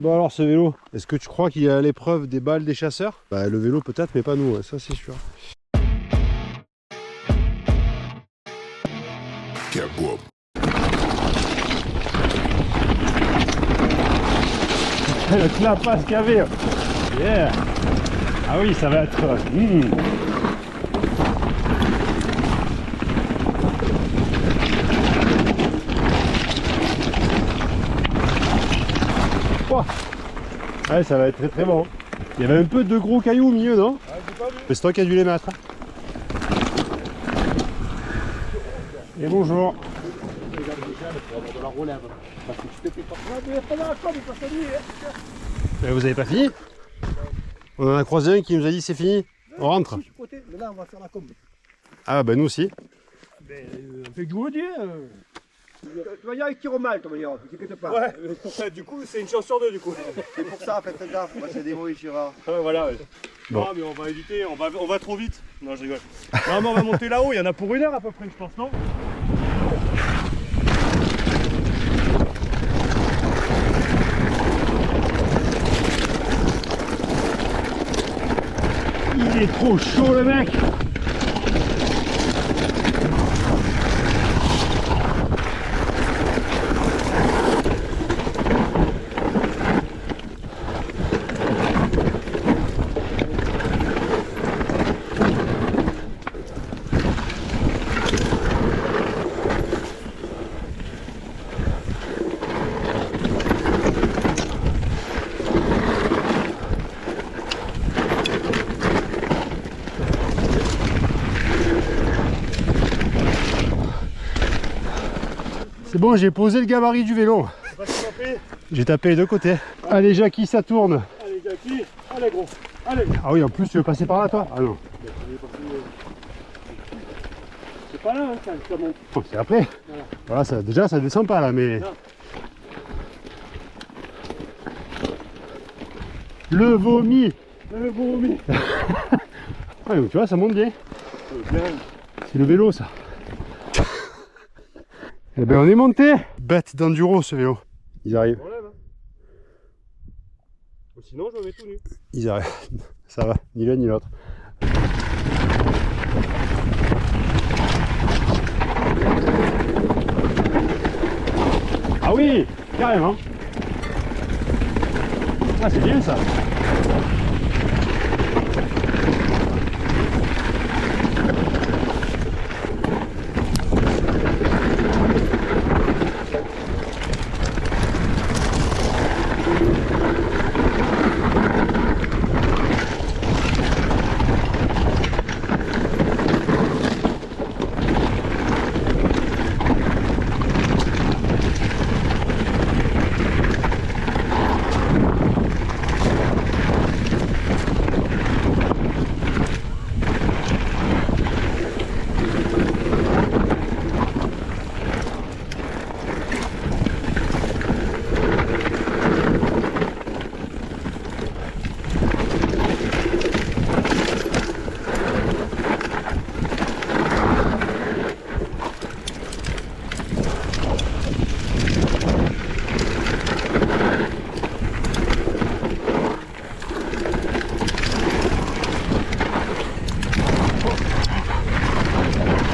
Bon alors ce vélo, est-ce que tu crois qu'il y a l'épreuve des balles des chasseurs? Bah le vélo peut-être, mais pas nous, ça c'est sûr. Le clapasse qu'il y avait. Yeah. Ah oui, ça va être... Oh. Ouais, ça va être très très bon. Il y avait un peu de gros cailloux au milieu, non? Mais c'est toi qui as dû les mettre. Et bonjour. Mais vous avez pas fini? On en a croisé un qui nous a dit c'est fini. On rentre. Mais là on va faire la combe. Ah bah nous aussi. On fait du haut tu vas y aller avec Kiromal, toi, d'ailleurs, t'inquiète pas. Ouais, du coup, c'est une chance sur deux, du coup. C'est pour ça, faites gaffe, moi c'est des mauvais chirards. Ouais, voilà, ouais. Bon. Non, mais on va éviter, on va trop vite. Non, je rigole. Non, mais on va monter là-haut, il y en a pour 1 heure à peu près, je pense, non? Il est trop chaud le mec. C'est bon, j'ai posé le gabarit du vélo. J'ai tapé les deux côtés. Allez Jackie, ça tourne. Allez, Jackie, allez gros, allez. Ah oui, en plus tu veux passer par là toi? Ah non. C'est pas là, hein, ça monte. Oh, c'est après. Voilà, ça, déjà ça descend pas là, mais... Non. Le vomi. Le vomi. Ah, donc, tu vois, ça monte bien. C'est le vélo ça. Eh ben on est monté. Bête d'enduro ce vélo. Ils arrivent. On lève, hein. Sinon, je me mets tout nu. Ils arrivent. Ça va, ni l'un ni l'autre. Ah oui, carrément. Ah c'est bien ça.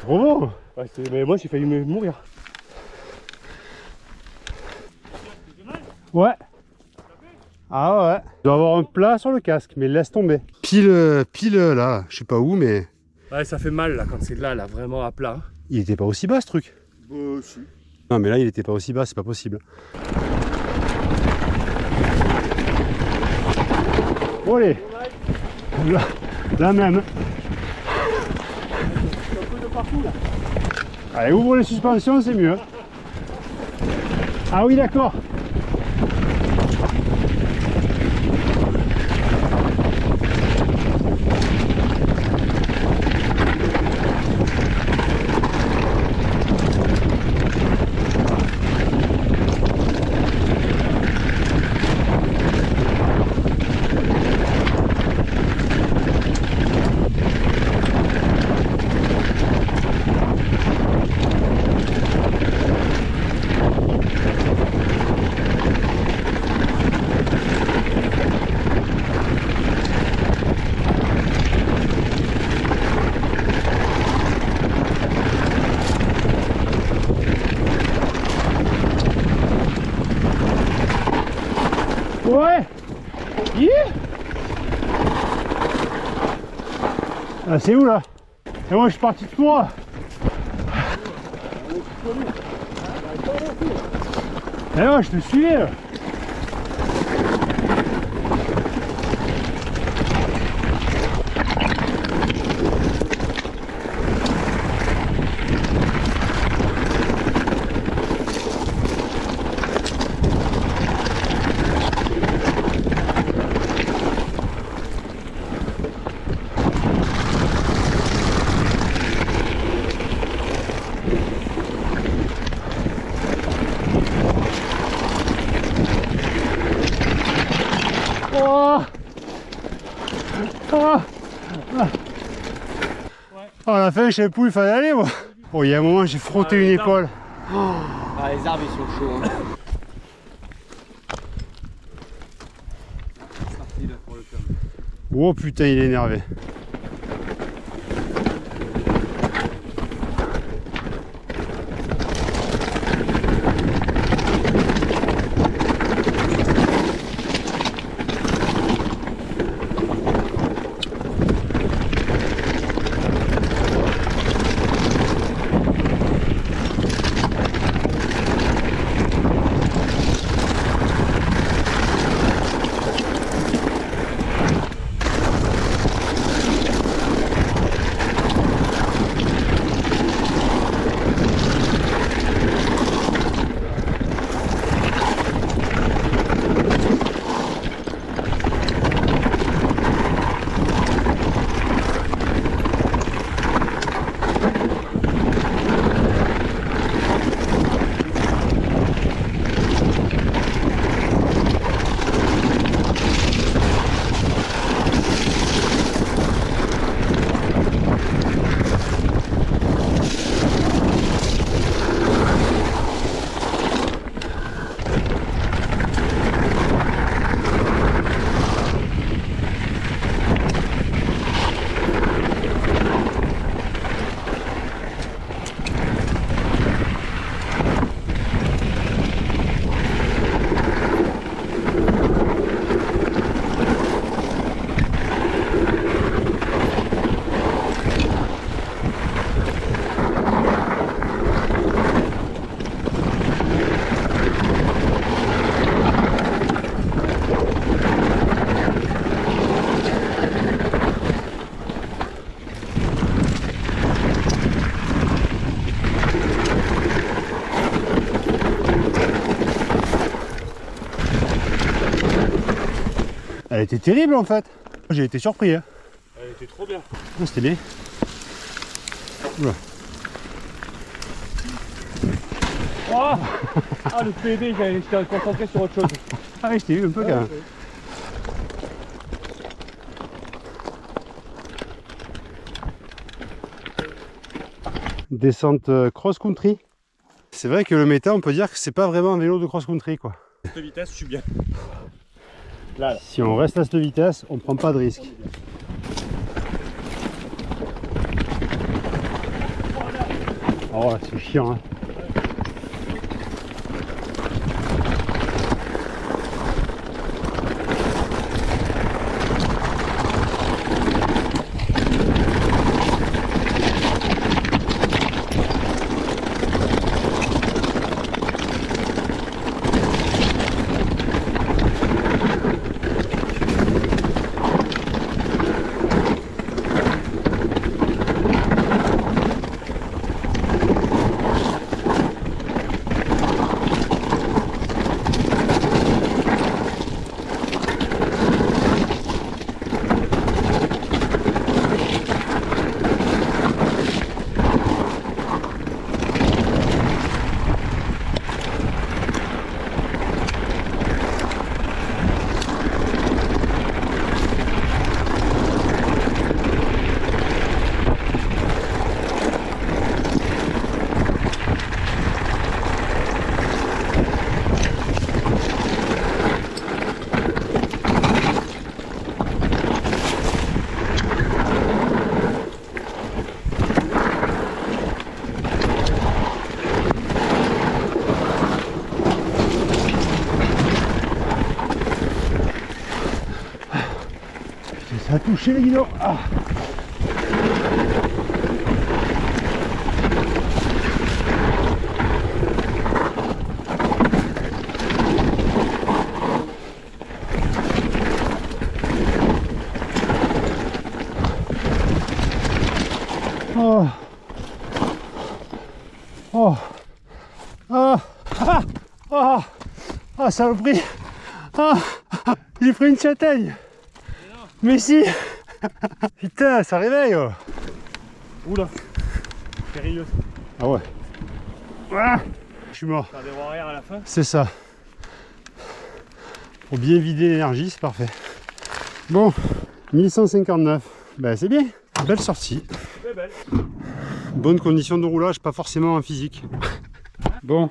Bravo. Ouais, mais moi, j'ai failli mourir. Ouais. Ah ouais. Il doit avoir un plat sur le casque, mais laisse tomber. Pile là, je sais pas où, mais... Ouais, ça fait mal, là, quand c'est là, vraiment à plat. Il était pas aussi bas ce truc. Si. Non mais là il était pas aussi bas, c'est pas possible. Bon allez. La même. Allez, ouvre les suspensions, c'est mieux. Ah oui d'accord. Ouais. Yeah. Ah, c'est où là? Et moi je suis parti de moi. Et moi je te suivais là. Oh, à la fin, je savais plus où il fallait aller, moi. Bon, il y a un moment, j'ai frotté une épaule. Ah, les arbres, ils sont chauds. Hein. Oh putain, il est énervé. Elle était terrible en fait. J'ai été surpris. Hein. Elle était trop bien. Oh, c'était bien. Oula. Oh ah le PD, j'étais concentré sur autre chose. Ah oui, je t'ai eu un peu quand même. Descente cross-country. C'est vrai que le méta, on peut dire que c'est pas vraiment un vélo de cross-country quoi. Cette vitesse, je suis bien. Là. Si on reste à cette vitesse, on prend pas de risque. Oh, c'est chiant. Hein. Ça a touché les guidots. Ah. Oh. Oh. Ah. Ah. Ah. Ah, saloperie. Ah. J'ai pris une châtaigne. Mais si. Putain, ça réveille. Oh. Oula. Périlleux. Ah ouais. Ah. Je suis mort. Faire des roues arrière à la fin. C'est ça. Pour bien vider l'énergie, c'est parfait. Bon, 1159. Ben c'est bien. Belle sortie. C'est belle. Bonne condition de roulage, pas forcément en physique. Bon,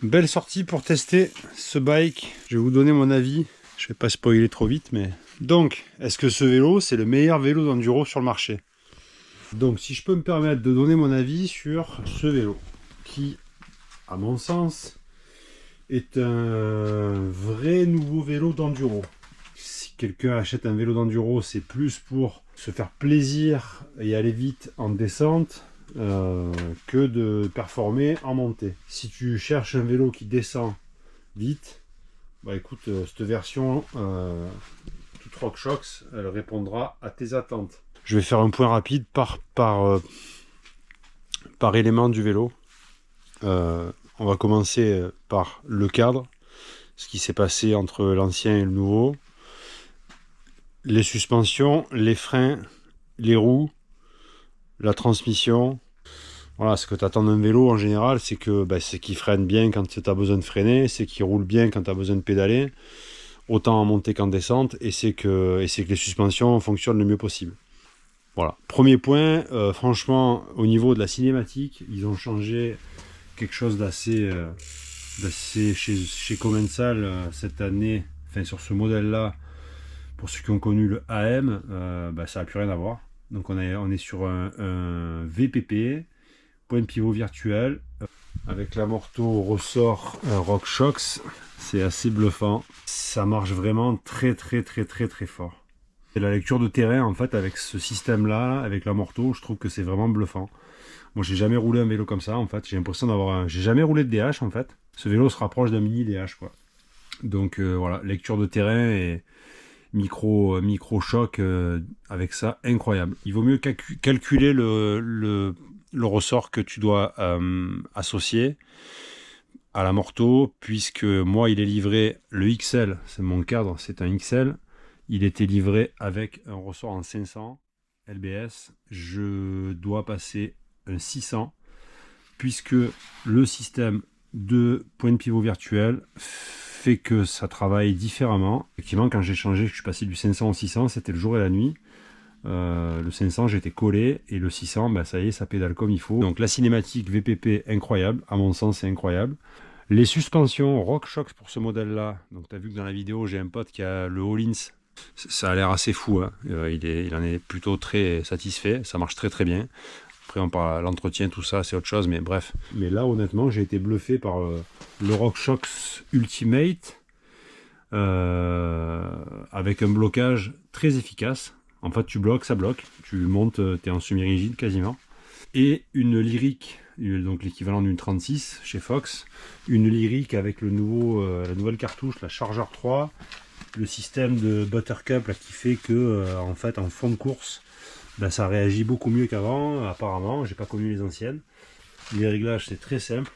belle sortie pour tester ce bike. Je vais vous donner mon avis. Je vais pas spoiler trop vite, mais... Donc, est-ce que ce vélo, c'est le meilleur vélo d'enduro sur le marché? Donc, si je peux me permettre de donner mon avis sur ce vélo, qui, à mon sens, est un vrai nouveau vélo d'enduro. Si quelqu'un achète un vélo d'enduro, c'est plus pour se faire plaisir et aller vite en descente que de performer en montée. Si tu cherches un vélo qui descend vite, bah écoute, cette version toute RockShox, elle répondra à tes attentes. Je vais faire un point rapide par élément du vélo. On va commencer par le cadre, ce qui s'est passé entre l'ancien et le nouveau. Les suspensions, les freins, les roues, la transmission. Voilà, ce que tu attends d'un vélo en général, c'est que c'est qu'il freine bien quand tu as besoin de freiner, c'est qu'il roule bien quand tu as besoin de pédaler, autant en montée qu'en descente, et c'est que les suspensions fonctionnent le mieux possible. Voilà. Premier point, franchement, au niveau de la cinématique, ils ont changé quelque chose d'assez chez Commencal cette année, enfin sur ce modèle-là. Pour ceux qui ont connu le AM, ça n'a plus rien à voir. Donc on est sur un VPP, point de pivot virtuel, avec l'amorto ressort RockShox. C'est assez bluffant. Ça marche vraiment très fort. Et la lecture de terrain, en fait, avec ce système-là, avec l'amorto, je trouve que c'est vraiment bluffant. Moi, j'ai jamais roulé un vélo comme ça, en fait. J'ai l'impression d'avoir J'ai jamais roulé de DH, en fait. Ce vélo se rapproche d'un mini DH, quoi. Donc voilà, lecture de terrain et micro choc avec ça, incroyable. Il vaut mieux calculer le ressort que tu dois associer à l'amorto, puisque moi il est livré le XL, c'est mon cadre, c'est un XL, il était livré avec un ressort en 500 LBS. Je dois passer un 600 puisque le système de point de pivot virtuel fait que ça travaille différemment. Effectivement, quand j'ai changé, je suis passé du 500 au 600, c'était le jour et la nuit. Le 500, j'étais collé, et le 600, ça y est, ça pédale comme il faut. Donc la cinématique VPP, incroyable, à mon sens, c'est incroyable. Les suspensions RockShox pour ce modèle-là, donc tu as vu que dans la vidéo, j'ai un pote qui a le Hollins. Ça a l'air assez fou, hein. Il en est plutôt très satisfait, ça marche très bien. Après, on parle à l'entretien, tout ça, c'est autre chose, mais bref. Mais là, honnêtement, j'ai été bluffé par le RockShox Ultimate avec un blocage très efficace. En fait, tu bloques, ça bloque. Tu montes, tu es en semi-rigide quasiment. Et une lyrique, donc l'équivalent d'une 36 chez Fox. Une lyrique avec la nouvelle cartouche, la Charger 3. Le système de Buttercup là, qui fait que, en fait, en fond de course, ça réagit beaucoup mieux qu'avant, apparemment. J'ai pas connu les anciennes. Les réglages, c'est très simple.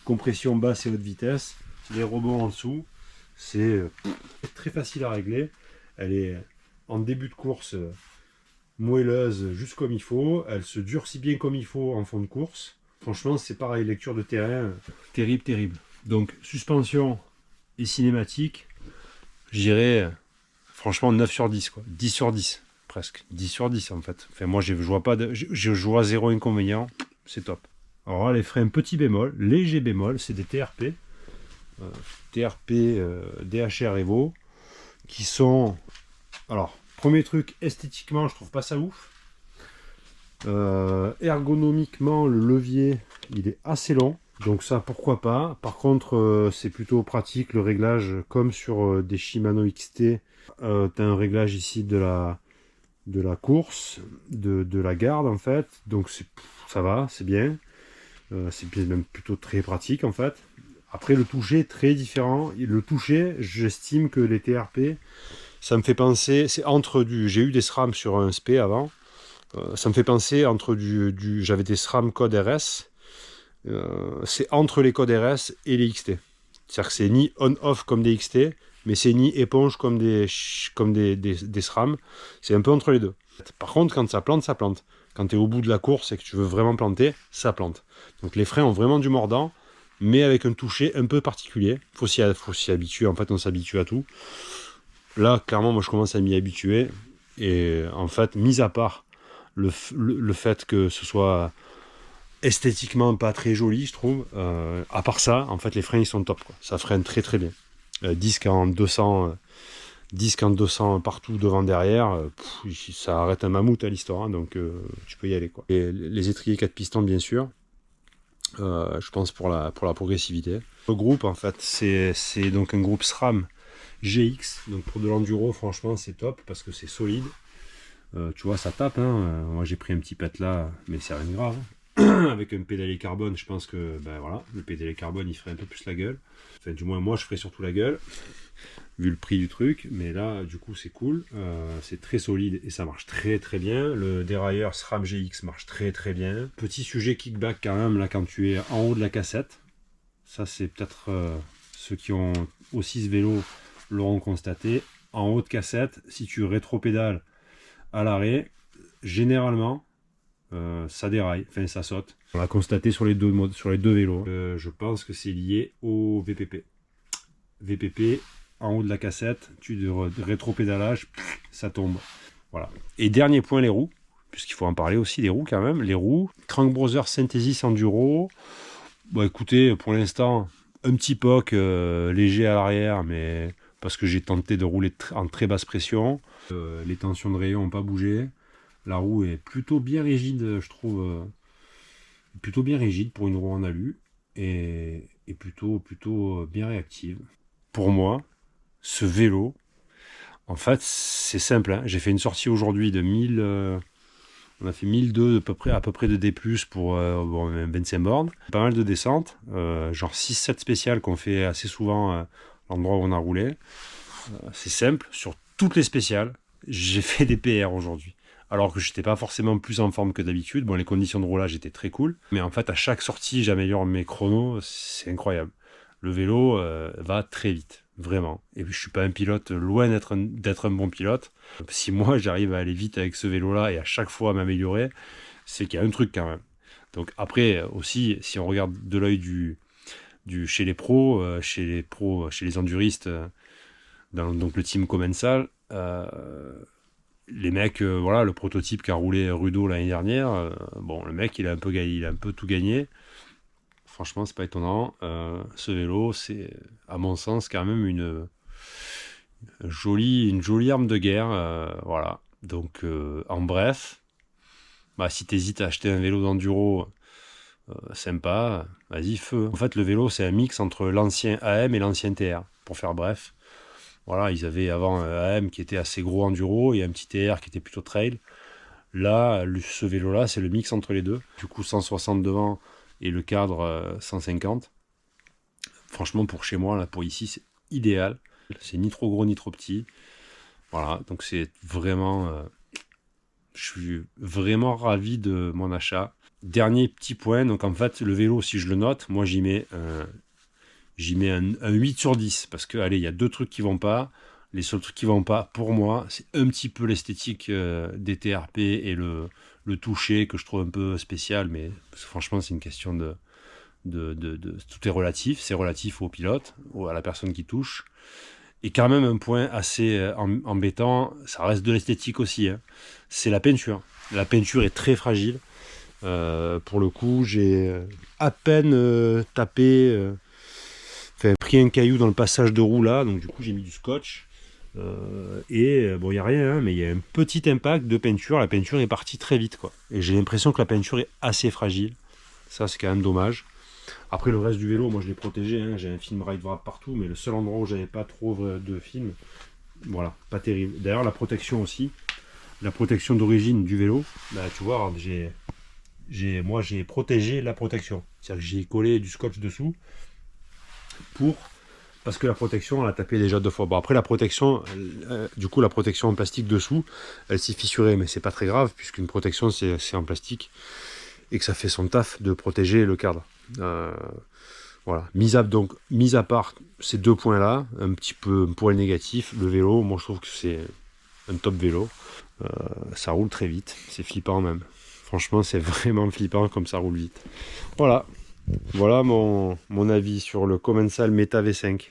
Compression basse et haute vitesse. Les rebonds en dessous, c'est très facile à régler. Elle est en début de course moelleuse, juste comme il faut. Elle se durcit bien comme il faut en fond de course. Franchement, c'est pareil, lecture de terrain, terrible. Donc, suspension et cinématique, je dirais, franchement, 9 sur 10, quoi. 10 sur 10. Presque 10 sur 10 en fait. Enfin, moi je vois zéro inconvénient, c'est top. Alors là, les freins petit bémol, léger bémol, c'est des TRP. DHR Evo qui sont, alors premier truc, esthétiquement je trouve pas ça ouf. Ergonomiquement, le levier il est assez long, Donc ça, pourquoi pas. Par contre, c'est plutôt pratique le réglage, comme sur des Shimano XT. Tu as un réglage ici de la course, de la garde en fait. Donc ça va, c'est bien. C'est même plutôt très pratique en fait. Après, le toucher est très différent. Le toucher, j'estime que les TRP, ça me fait penser, c'est entre j'ai eu des SRAM sur un SP avant. Ça me fait penser entre j'avais des SRAM code RS. C'est entre les codes RS et les XT. C'est-à-dire que c'est ni on-off comme des XT, mais c'est ni éponge comme des SRAM. C'est un peu entre les deux. Par contre, quand ça plante, ça plante. Quand tu es au bout de la course et que tu veux vraiment planter, ça plante. Donc les freins ont vraiment du mordant, mais avec un toucher un peu particulier. Faut s'y habituer, en fait on s'habitue à tout. Là, clairement, moi je commence à m'y habituer. Et en fait, mis à part le fait que ce soit esthétiquement pas très joli, je trouve. À part ça, en fait, les freins ils sont top, quoi. Ça freine très très bien. Disque en 200 partout devant derrière, ça arrête un mammouth à l'histoire, hein, donc tu peux y aller, quoi. Et les étriers 4 pistons, bien sûr. Je pense pour la progressivité. Le groupe, en fait, c'est donc un groupe SRAM GX. Donc pour de l'enduro, franchement, c'est top parce que c'est solide. Tu vois, ça tape. Hein. Moi, j'ai pris un petit pet là, mais c'est rien de grave. Avec un pédalier carbone, je pense que ben voilà, le pédalier carbone il ferait un peu plus la gueule. Enfin, du moins, moi je ferais surtout la gueule, vu le prix du truc. Mais là, du coup, c'est cool. C'est très solide et ça marche très très bien. Le dérailleur SRAM GX marche très très bien. Petit sujet kickback quand même, là, quand tu es en haut de la cassette. Ça, c'est peut-être ceux qui ont aussi ce vélo l'auront constaté. En haut de cassette, si tu rétro-pédales à l'arrêt, généralement, ça déraille, enfin ça saute. On l'a constaté sur les deux vélos. Je pense que c'est lié au VPP. VPP, en haut de la cassette, rétro-pédalage, ça tombe. Voilà. Et dernier point, les roues, puisqu'il faut en parler aussi des roues quand même. Les roues, Crank Brothers Synthesis Enduro. Bon, écoutez, pour l'instant, un petit POC léger à l'arrière, mais parce que j'ai tenté de rouler en très basse pression. Les tensions de rayon n'ont pas bougé. La roue est plutôt bien rigide, je trouve. Plutôt bien rigide pour une roue en alu. Et plutôt bien réactive. Pour moi, ce vélo, en fait, c'est simple. Hein. J'ai fait une sortie aujourd'hui de 1000... on a fait 1002 à peu près de D+, pour 25 bornes. Pas mal de descentes. Genre 6-7 spéciales qu'on fait assez souvent à l'endroit où on a roulé. C'est simple. Sur toutes les spéciales, j'ai fait des PR aujourd'hui. Alors que je n'étais pas forcément plus en forme que d'habitude. Bon, les conditions de roulage étaient très cool. Mais en fait, à chaque sortie, j'améliore mes chronos. C'est incroyable. Le vélo va très vite, vraiment. Et puis, je ne suis pas un pilote, loin d'être un bon pilote. Si moi, j'arrive à aller vite avec ce vélo-là et à chaque fois à m'améliorer, c'est qu'il y a un truc quand même. Donc après, aussi, si on regarde de l'œil chez les pros, chez les enduristes, donc le team Commensal, les mecs, voilà, le prototype qu'a roulé Rudo l'année dernière, bon, le mec, il a un peu tout gagné. Franchement, c'est pas étonnant. Ce vélo, c'est, à mon sens, quand même une jolie arme de guerre. Voilà. Donc, en bref, bah, si t'hésites à acheter un vélo d'enduro sympa, vas-y, feu. En fait, le vélo, c'est un mix entre l'ancien AM et l'ancien TR, pour faire bref. Voilà, ils avaient avant un AM qui était assez gros enduro et un petit TR qui était plutôt trail. Là, ce vélo-là, c'est le mix entre les deux. Du coup, 160 devant et le cadre 150. Franchement, pour chez moi, là, pour ici, c'est idéal. C'est ni trop gros ni trop petit. Voilà, donc c'est vraiment... je suis vraiment ravi de mon achat. Dernier petit point, donc en fait, le vélo, si je le note, moi j'y mets un 8 sur 10, parce que, allez, il y a deux trucs qui vont pas. Les seuls trucs qui vont pas, pour moi, c'est un petit peu l'esthétique des TRP et le toucher, que je trouve un peu spécial, mais franchement, c'est une question de tout est relatif. C'est relatif au pilote, à la personne qui touche. Et quand même, un point assez embêtant, ça reste de l'esthétique aussi, hein, c'est la peinture. La peinture est très fragile. Pour le coup, j'ai à peine tapé... pris un caillou dans le passage de roue là, donc du coup j'ai mis du scotch et bon, il n'y a rien, hein, mais il y a un petit impact de peinture. La peinture est partie très vite, quoi, et j'ai l'impression que la peinture est assez fragile. Ça, c'est quand même dommage. Après le reste du vélo, moi je l'ai protégé, hein. J'ai un film Ride Wrap partout, mais le seul endroit où j'avais pas trop de film, voilà, pas terrible. D'ailleurs la protection aussi, la protection d'origine du vélo, bah tu vois, moi j'ai protégé la protection. C'est-à-dire que j'ai collé du scotch dessous parce que la protection elle a tapé déjà 2 fois. Bon après la protection, du coup la protection en plastique dessous, elle s'est fissurée, mais c'est pas très grave puisqu'une protection c'est en plastique et que ça fait son taf de protéger le cadre. Voilà, mis à part ces 2 points là, un petit peu un poil négatif, le vélo, moi je trouve que c'est un top vélo. Ça roule très vite, c'est flippant même. Franchement, c'est vraiment flippant comme ça roule vite. Voilà, voilà mon avis sur le Commencal Meta V5.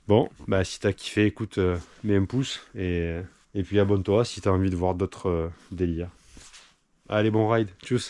Bon, bah si t'as kiffé, écoute, mets un pouce et puis abonne-toi si t'as envie de voir d'autres délires. Allez, bon ride, tchuss.